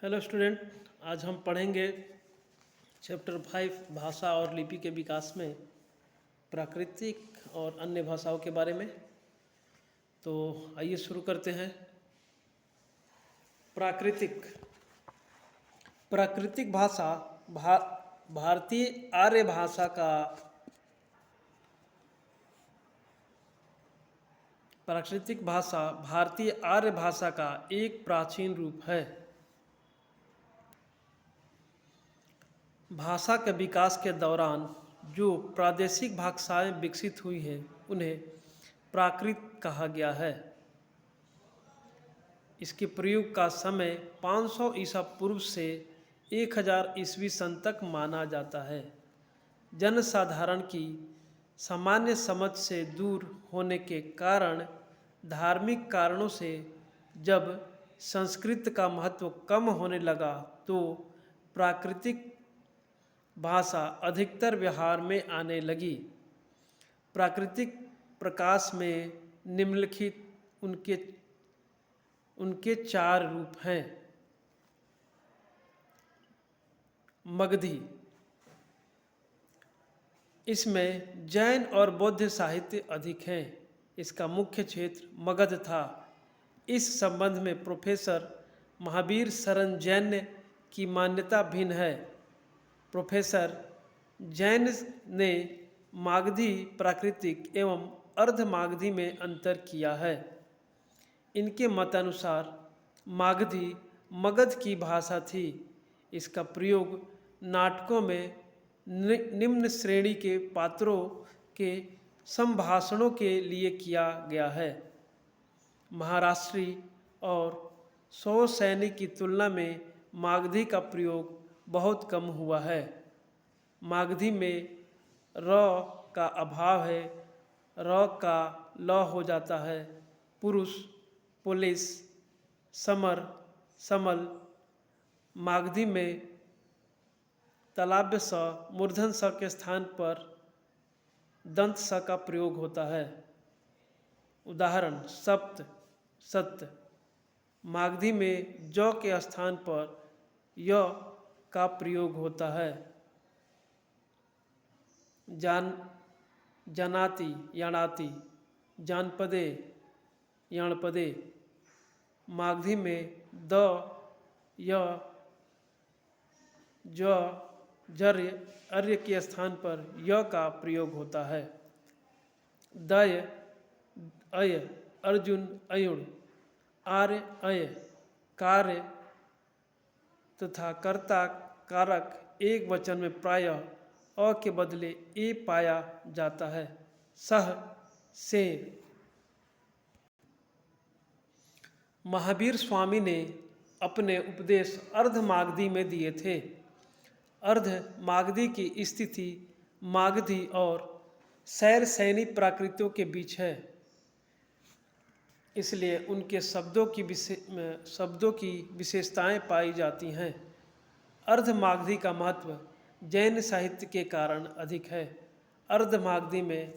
Hello student, आज हम पढ़ेंगे चैप्टर 5 भाषा और लिपि के विकास में प्राकृतिक और अन्य भाषाओं के बारे में। तो आइए शुरू करते हैं। प्राकृतिक प्राकृतिक भाषा भारतीय आर्य भाषा का प्राकृतिक भाषा भारतीय आर्य भाषा का एक प्राचीन रूप है। भाषा के विकास के दौरान जो प्रादेशिक भाषाएं विकसित हुई हैं उन्हें प्राकृत कहा गया है। इसके प्रयोग का समय 500 ईसा पूर्व से 1000 ईस्वी सन तक माना जाता है। जनसाधारण की सामान्य समझ से दूर होने के कारण धार्मिक कारणों से जब संस्कृत का महत्व कम होने लगा तो प्राकृतिक भाषा अधिकतर व्यवहार में आने लगी। प्राकृतिक प्रकाश में निम्नलिखित उनके 4 रूप हैं। मगधी, इसमें जैन और बौद्ध साहित्य अधिक हैं। इसका मुख्य क्षेत्र मगध था। इस संबंध में प्रोफेसर महावीर शरण जैन की मान्यता भिन्न है। प्रोफेसर जैन ने मागधी प्राकृतिक एवं अर्धमागधी में अंतर किया है। इनके मतानुसार मागधी मगध की भाषा थी। इसका प्रयोग नाटकों में निम्न श्रेणी के पात्रों के संभाषणों के लिए किया गया है। महाराष्ट्री और सौसैनी की तुलना में मागधी का प्रयोग बहुत कम हुआ है। मागधी में र का अभाव है, र का ल हो जाता है। पुरुष, पुलिस, समर, समल। मागधी में तालव्य स मूर्धन स के स्थान पर दंत स का प्रयोग होता है। उदाहरण सप्त, सत्य। मागधी में ज के स्थान पर य का प्रयोग होता है। जानाति, याणाति। जानपदे, याणपदे। मागधी में द, य, ज, जर्य, अर्य के स्थान पर य का प्रयोग होता है। दय, अय, अर्जुन, अयुण। आर्य, अय। कार्य तथा कर्ता कारक एक वचन में प्रायः अ के बदले ए पाया जाता है। सह, से। महावीर स्वामी ने अपने उपदेश अर्धमागधी में दिए थे। अर्धमागधी की स्थिति मागधी और सैरसैनी प्राकृतों के बीच है। इसलिए उनके शब्दों की विशेषताएं पाई जाती हैं। अर्धमागधी का महत्व जैन साहित्य के कारण अधिक है। अर्धमागधी में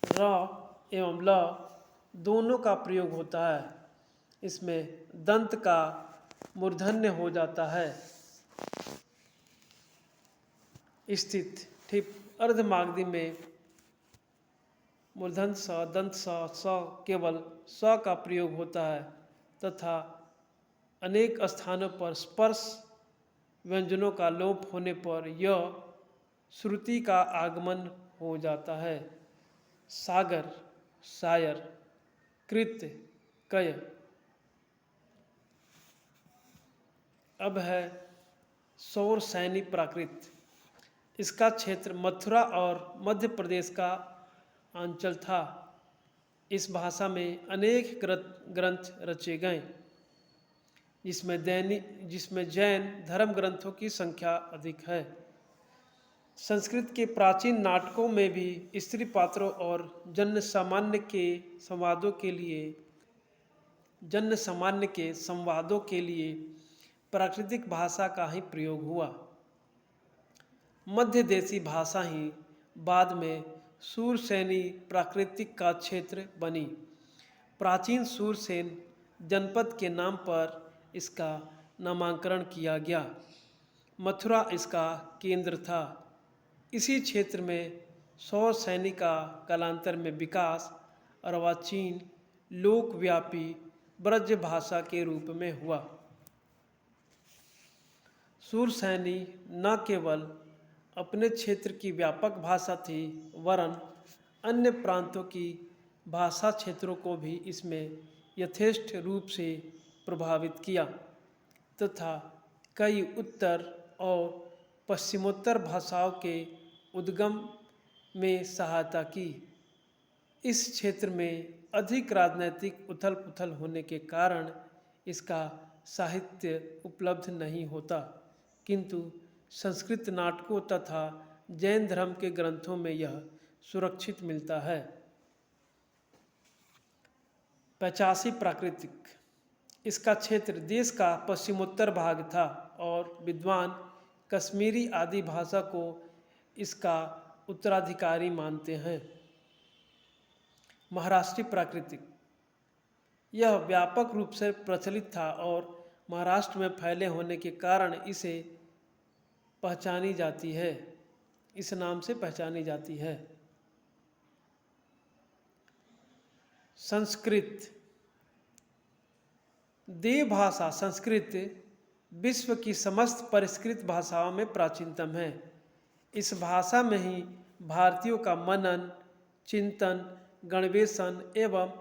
र एवं ल दोनों का प्रयोग होता है। इसमें दंत का मूर्धन्य हो जाता है। स्थित, ठीक। अर्धमागधी में मूर्धन स, दंत स केवल स का प्रयोग होता है तथा अनेक स्थानों पर स्पर्श व्यंजनों का लोप होने पर यह श्रुति का आगमन हो जाता है। सागर, शायर। कृत्य, कय। अब है सौरसैनी प्राकृत। इसका क्षेत्र मथुरा और मध्य प्रदेश का अंचल था। इस भाषा में अनेक ग्रंथ रचे गए जिसमें जैन धर्म ग्रंथों की संख्या अधिक है। संस्कृत के प्राचीन नाटकों में भी स्त्री पात्रों और जन सामान्य के संवादों के लिए प्राकृतिक भाषा का ही प्रयोग हुआ। मध्य देशी भाषा ही बाद में सूरसैनी प्राकृतिक का क्षेत्र बनी। प्राचीन सूरसेन जनपद के नाम पर इसका नामांकरण किया गया। मथुरा इसका केंद्र था। इसी क्षेत्र में 100 सैनिक का कालांतर में विकास अर्वाचीन लोकव्यापी ब्रज भाषा के रूप में हुआ। सुरसैनी न केवल अपने क्षेत्र की व्यापक भाषा थी वरन अन्य प्रांतों की भाषा क्षेत्रों को भी इसमें यथेष्ट रूप से प्रभावित किया तथा कई उत्तर और पश्चिमोत्तर भाषाओं के उद्गम में सहायता की। इस क्षेत्र में अधिक राजनैतिक उथल पुथल होने के कारण इसका साहित्य उपलब्ध नहीं होता, किंतु संस्कृत नाटकों तथा जैन धर्म के ग्रंथों में यह सुरक्षित मिलता है। 85 प्राकृतिक। इसका क्षेत्र देश का पश्चिमोत्तर भाग था और विद्वान कश्मीरी आदि भाषा को इसका उत्तराधिकारी मानते हैं। महाराष्ट्री प्राकृतिक। यह व्यापक रूप से प्रचलित था और महाराष्ट्र में फैले होने के कारण इसे पहचानी जाती है, इस नाम से पहचानी जाती है। संस्कृत। देव भाषा संस्कृत विश्व की समस्त परिष्कृत भाषाओं में प्राचीनतम है। इस भाषा में ही भारतीयों का मनन, चिंतन, गणवेशन एवं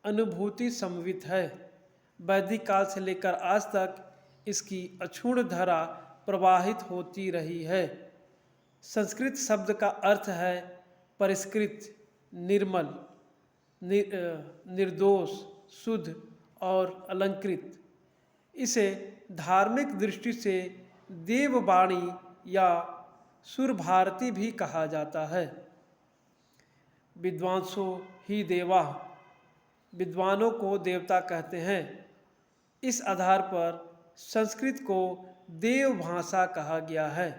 अनुभूति समन्वित है। वैदिक काल से लेकर आज तक इसकी अक्षुण्ण धारा प्रवाहित होती रही है। संस्कृत शब्द का अर्थ है परिष्कृत, निर्मल, निर्दोष, शुद्ध और अलंकृत। इसे धार्मिक दृष्टि से देववाणी या सुरभारती भी कहा जाता है। विद्वांसो ही देवा, विद्वानों को देवता कहते हैं। इस आधार पर संस्कृत को देव भाषा कहा गया है।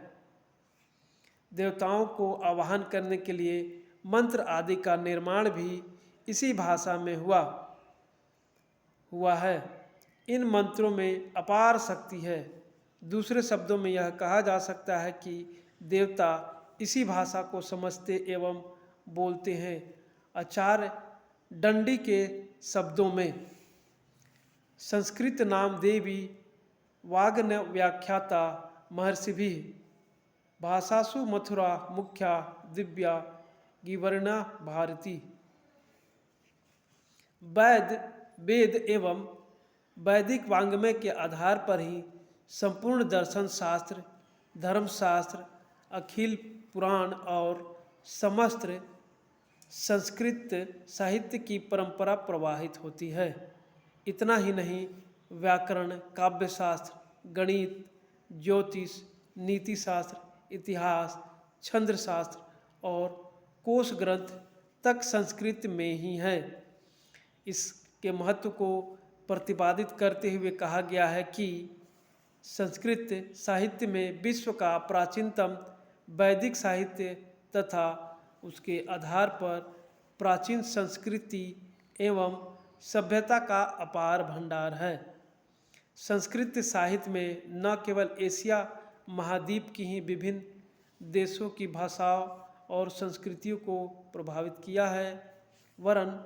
देवताओं को आवाहन करने के लिए मंत्र आदि का निर्माण भी इसी भाषा में हुआ है। इन मंत्रों में अपार शक्ति है। दूसरे शब्दों में यह कहा जा सकता है कि देवता इसी भाषा को समझते एवं बोलते हैं। आचार्य दंडी के शब्दों में संस्कृत नाम देवी वाग्न व्याख्याता महर्षि भाषासु मथुरा मुख्या दिव्या गिवर्णा भारती। वेद एवं वैदिक वाङ्मय के आधार पर ही संपूर्ण दर्शन शास्त्र, धर्मशास्त्र, अखिल पुराण और समस्त संस्कृत साहित्य की परंपरा प्रवाहित होती है। इतना ही नहीं, व्याकरण, काव्यशास्त्र, गणित, ज्योतिष, नीतिशास्त्र, इतिहास, छंदशास्त्र और कोश ग्रंथ तक संस्कृत में ही है। इसके महत्व को प्रतिपादित करते हुए कहा गया है कि संस्कृत साहित्य में विश्व का प्राचीनतम वैदिक साहित्य तथा उसके आधार पर प्राचीन संस्कृति एवं सभ्यता का अपार भंडार है। संस्कृत साहित्य में न केवल एशिया महाद्वीप की ही विभिन्न देशों की भाषाओं और संस्कृतियों को प्रभावित किया है, वरन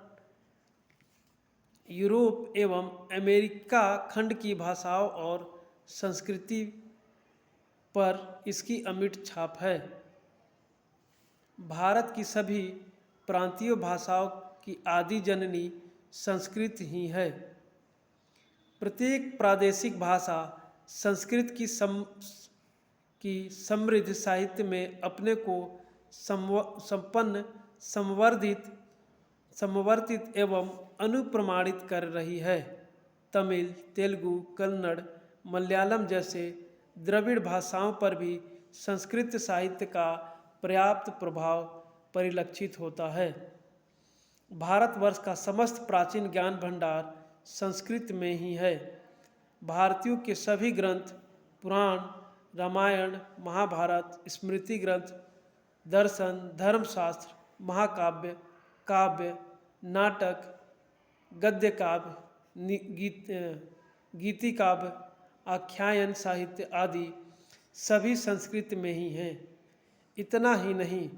यूरोप एवं अमेरिका खंड की भाषाओं और संस्कृति पर इसकी अमिट छाप है। भारत की सभी प्रांतीय भाषाओं की आदि जननी संस्कृत ही है। प्रत्येक प्रादेशिक भाषा संस्कृत की समृद्ध साहित्य में अपने को संपन्न, संवर्धित एवं अनुप्रमाणित कर रही है। तमिल, तेलुगु, कन्नड़, मलयालम जैसे द्रविड़ भाषाओं पर भी संस्कृत साहित्य का पर्याप्त प्रभाव परिलक्षित होता है। भारतवर्ष का समस्त प्राचीन ज्ञान भंडार संस्कृत में ही है। भारतीयों के सभी ग्रंथ, पुराण, रामायण, महाभारत, स्मृति ग्रंथ, दर्शन, धर्मशास्त्र, महाकाव्य, काव्य, नाटक, गद्य काव्य, गीति काव्य आख्यान साहित्य आदि सभी संस्कृत में ही हैं। इतना ही नहीं,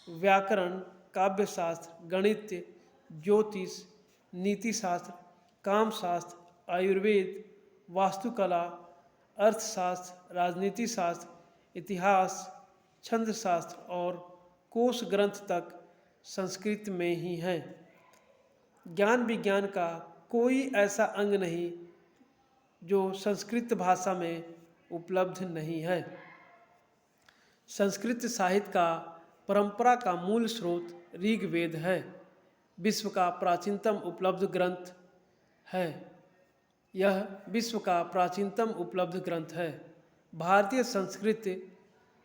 व्याकरण, काव्यशास्त्र, गणित, ज्योतिष, नीतिशास्त्र, कामशास्त्र, आयुर्वेद, वास्तुकला, अर्थशास्त्र, राजनीति शास्त्र, इतिहास, छंदशास्त्र और कोश ग्रंथ तक संस्कृत में ही हैं। ज्ञान विज्ञान का कोई ऐसा अंग नहीं जो संस्कृत भाषा में उपलब्ध नहीं है। संस्कृत साहित्य का परंपरा का मूल स्रोत ऋग्वेद है। विश्व का प्राचीनतम उपलब्ध ग्रंथ है। यह विश्व का प्राचीनतम उपलब्ध ग्रंथ है। भारतीय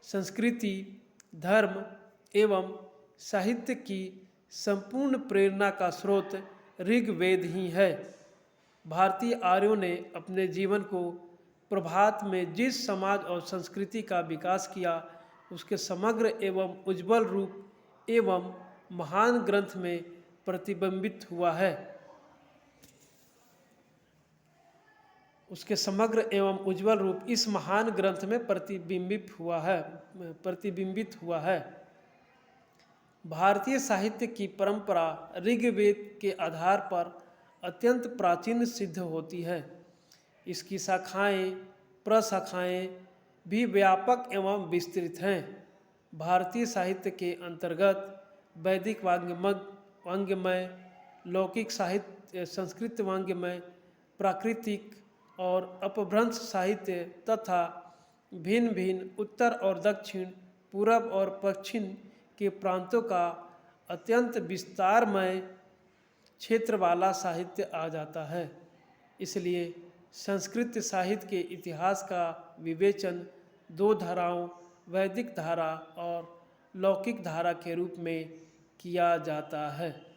संस्कृति, धर्म एवं साहित्य की संपूर्ण प्रेरणा का स्रोत ऋग्वेद ही है। भारतीय आर्यों ने अपने जीवन को प्रभात में जिस समाज और संस्कृति का विकास किया, उसके समग्र एवं उज्ज्वल रूप एवं महान ग्रंथ में प्रतिबिंबित हुआ है। उसके समग्र एवं उज्ज्वल रूप इस महान ग्रंथ में प्रतिबिंबित हुआ है। भारतीय साहित्य की परंपरा ऋग्वेद के आधार पर अत्यंत प्राचीन सिद्ध होती है। इसकी शाखाएं, प्रशाखाएं भी व्यापक एवं विस्तृत हैं। भारतीय साहित्य के अंतर्गत वैदिक वाङ्मय, लौकिक साहित्य, संस्कृत वाङ्मय, प्राकृतिक और अपभ्रंश साहित्य तथा भिन्न भिन्न उत्तर और दक्षिण, पूरब और पश्चिम के प्रांतों का अत्यंत विस्तारमय क्षेत्र वाला साहित्य आ जाता है। इसलिए संस्कृत साहित्य के इतिहास का विवेचन दो धाराओं, वैदिक धारा और लौकिक धारा के रूप में किया जाता है।